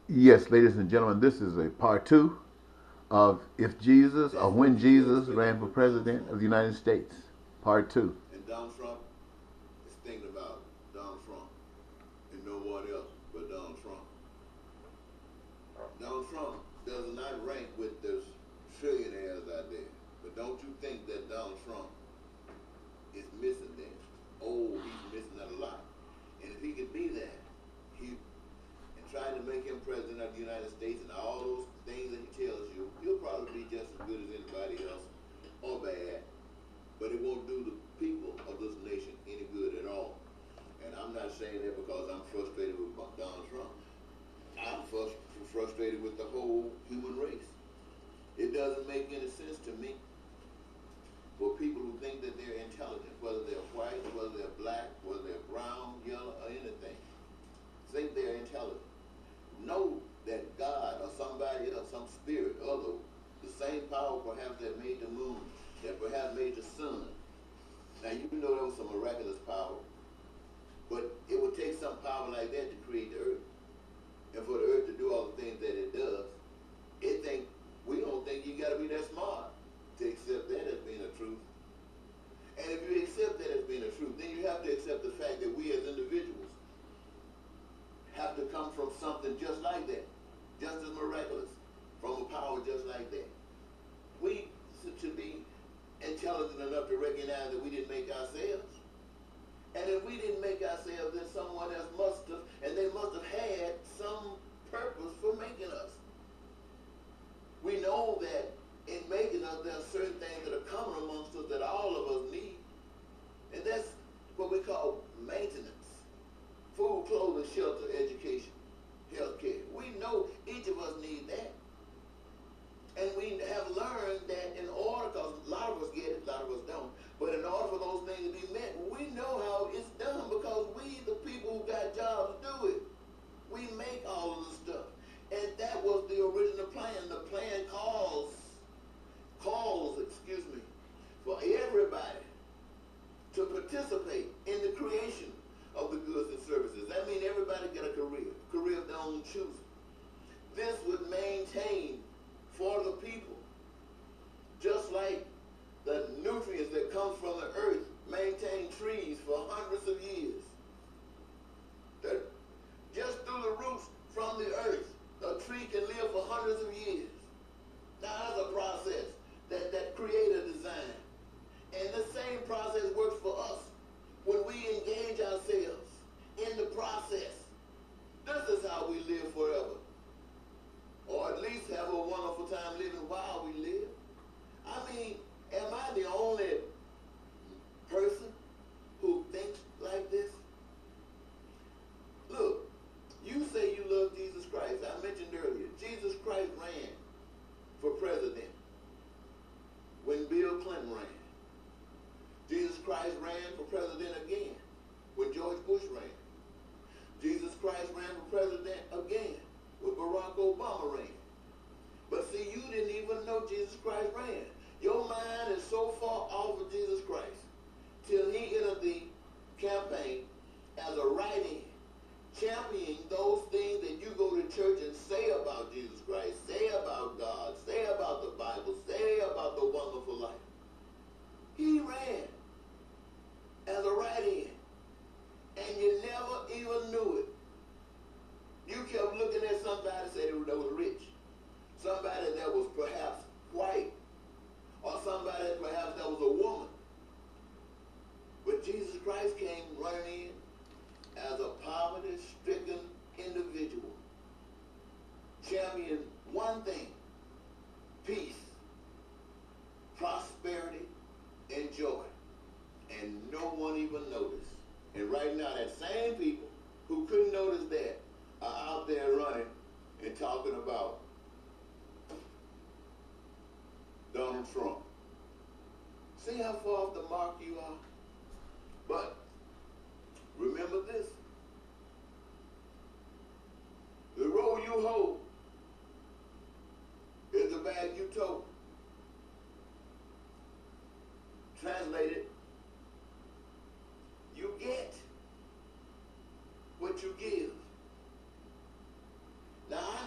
Yes, ladies and gentlemen, this is a part two of If Jesus or When Jesus Ran for President of the United States. Part two. And Donald Trump is thinking about Donald Trump and no one else but Donald Trump. Donald Trump does not rank with those trillionaires out there. But don't you think that Donald Trump is missing there? Oh, he's missing that a lot. And if he could be that, he and trying to make him president of the United States and all those things that he tells you, he'll probably be just as good as anybody else or bad. But it won't do the people of this nation any good at all. And I'm not saying that because I'm frustrated with Donald Trump. I'm frustrated with the whole human race. It doesn't make any sense to me for people who think that they're intelligent, whether they're white, whether they're black, whether they're brown, yellow, or anything, think they're intelligent. Know that God or somebody else, some spirit, other, the same power perhaps that made the moon, that perhaps made the sun. Now you know that was some miraculous power, but it would take some power like that to create the earth. And for the earth to do all the things that it does, we don't think you gotta be that smart to accept that as being a truth. And if you accept that as being a truth, then you have to accept the fact that we as individuals have to come from something just like that, just as miraculous, from a power just like that. We should be intelligent enough to recognize that we didn't make ourselves. And if we didn't make ourselves, then someone else must have, and they must have had some purpose for making us. We know that in making us, there are certain things that are common amongst us that all of us need. And that's what we call maintenance. Food, clothing, shelter, education, health care. We know each of us need that. And we have learned that in order, because a lot of us get it, a lot of us don't, but in order for those things to be met, we know how it's done because we, the people who got jobs, do it. We make all of the stuff. And that was the original plan. The plan calls, for everybody to participate in the creation of the goods and services. That means everybody get a career of their own choosing. This would maintain for the people, just like the nutrients that come from the earth maintain trees for hundreds of years. That just through the roots from the earth, a tree can live for hundreds of years. Now that's a process that creator designed. And the same process works for us when we engage ourselves in the process. This is how we live forever. Or at least have a wonderful time living while we live. I mean, am I the only person who thinks like this? Look, you say you love Jesus Christ. I mentioned earlier, Jesus Christ ran for president when Bill Clinton ran. Jesus Christ ran for president again when George Bush ran. Jesus Christ ran for president again when Barack Obama ran. But see, you didn't even know Jesus Christ ran. Your mind is so far off of Jesus Christ till he entered the campaign as a write-in, championing those things that you go to church and say about Jesus Christ, say about God, say about the Bible, say about the wonderful life. He ran as a write-in, and you never even knew it. You kept looking at somebody that was rich, somebody that was perhaps white, or somebody perhaps that was a woman. But Jesus Christ came running in as a poverty-stricken individual, championing one thing: peace, prosperity, and joy. And no one even noticed. And right now, that same people who couldn't notice that are out there running and talking about Donald Trump. See how far off the mark you are? But remember this: the road you hold is the bag you tote. Translated, you get what you give. Now, I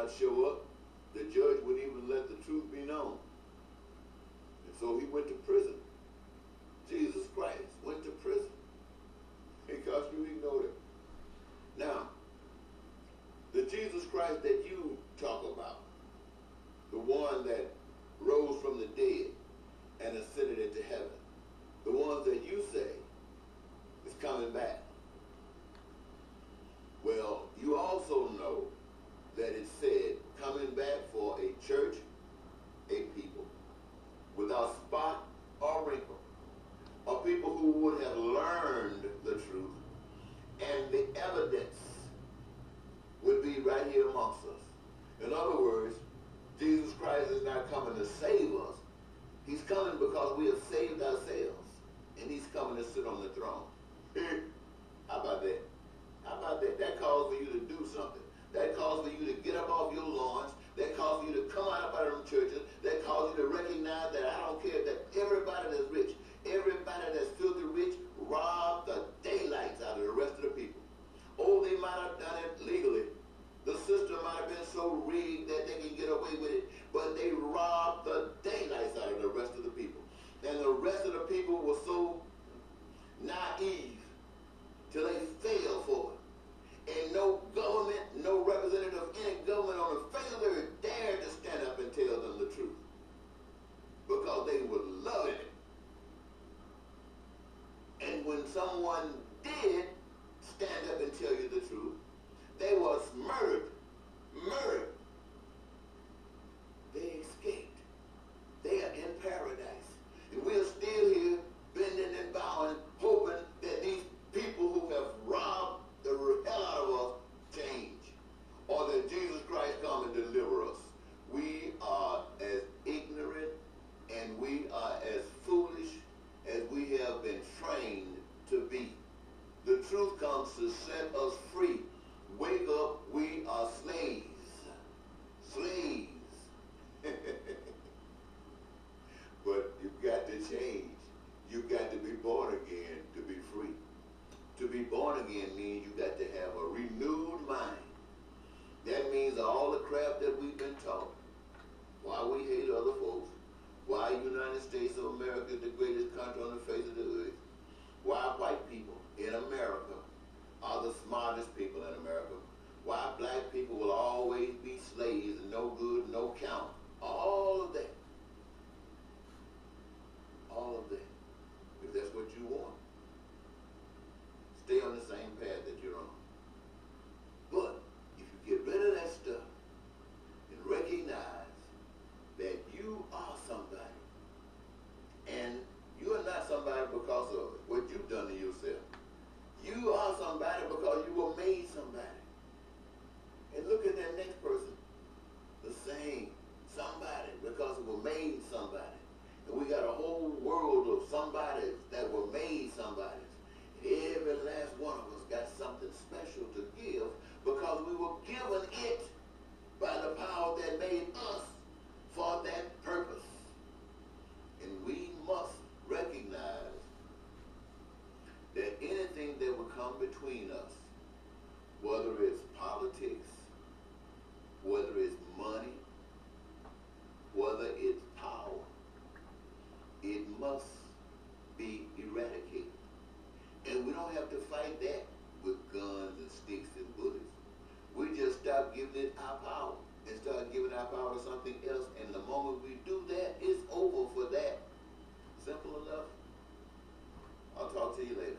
not show up, the judge wouldn't even let the truth be known. And so he went to prison. Jesus Christ went to prison because you ignored him. Now, the Jesus Christ that you talk about, the one that rose from the dead and ascended into heaven, the ones that you say is coming back. Well, you also know that it said coming back for a church, a people, without spot or wrinkle, or people who would have learned the truth, and the evidence would be right here amongst us. In other words, Jesus Christ is not coming to save us. He's coming because we have saved ourselves, and he's coming to sit on the throne. How about that? How about that? That calls for you to do something. That calls for you to get up off your lawns. That calls for you to come out of them churches. That calls you to recognize that I don't care that everybody that's rich, everybody that's filthy rich, rob the daylights out of the rest of the people. Oh, they might have done it legally. The system might have been so rigged that they can get away with it, but they robbed the daylights out of the rest of the people. And the rest of the people were so naive till they fell for it. And no government, no representative of any government on the face of the earth dared to stand up and tell them the truth, because they were loving it. And when someone did stand up and tell you the truth, they was murdered. Murdered. They escaped. They are in paradise. And we are still here, bending and bowing, hoping that these people who have robbed the hell out of us change, or that Jesus Christ come and deliver us. We are as ignorant and we are as foolish as we have been trained to be. The truth comes to set us free. Wake up, we are slaves. Slaves. But you've got to change. You've got to be born again to be free. To be born again means you got to have a renewed mind. That means all the crap that we've been taught. Why we hate other folks. Why United States of America is the greatest country on the face of the earth. Why white people in America are the smartest people in America. Why black people will always be slaves and no good, no count. All of that. All of that. If that's what you want. Stay on the same path that you're on. But if you get rid of that stuff and recognize that you are somebody, and you are not somebody because of what you've done to yourself. You are somebody because you were made somebody. And look at that next person. The same. Somebody because we were made somebody. And we got a whole world of somebodies that were made somebodies. Every last one of us got something special to give because we were given it by the power that made us for that purpose. And we must recognize that anything that will come between us, whether it's politics, whether it's money, whether it's power, it must be eradicated. And we don't have to fight that with guns and sticks and bullets. We just stop giving it our power and start giving our power to something else. And the moment we do that, it's over for that. Simple enough. I'll talk to you later.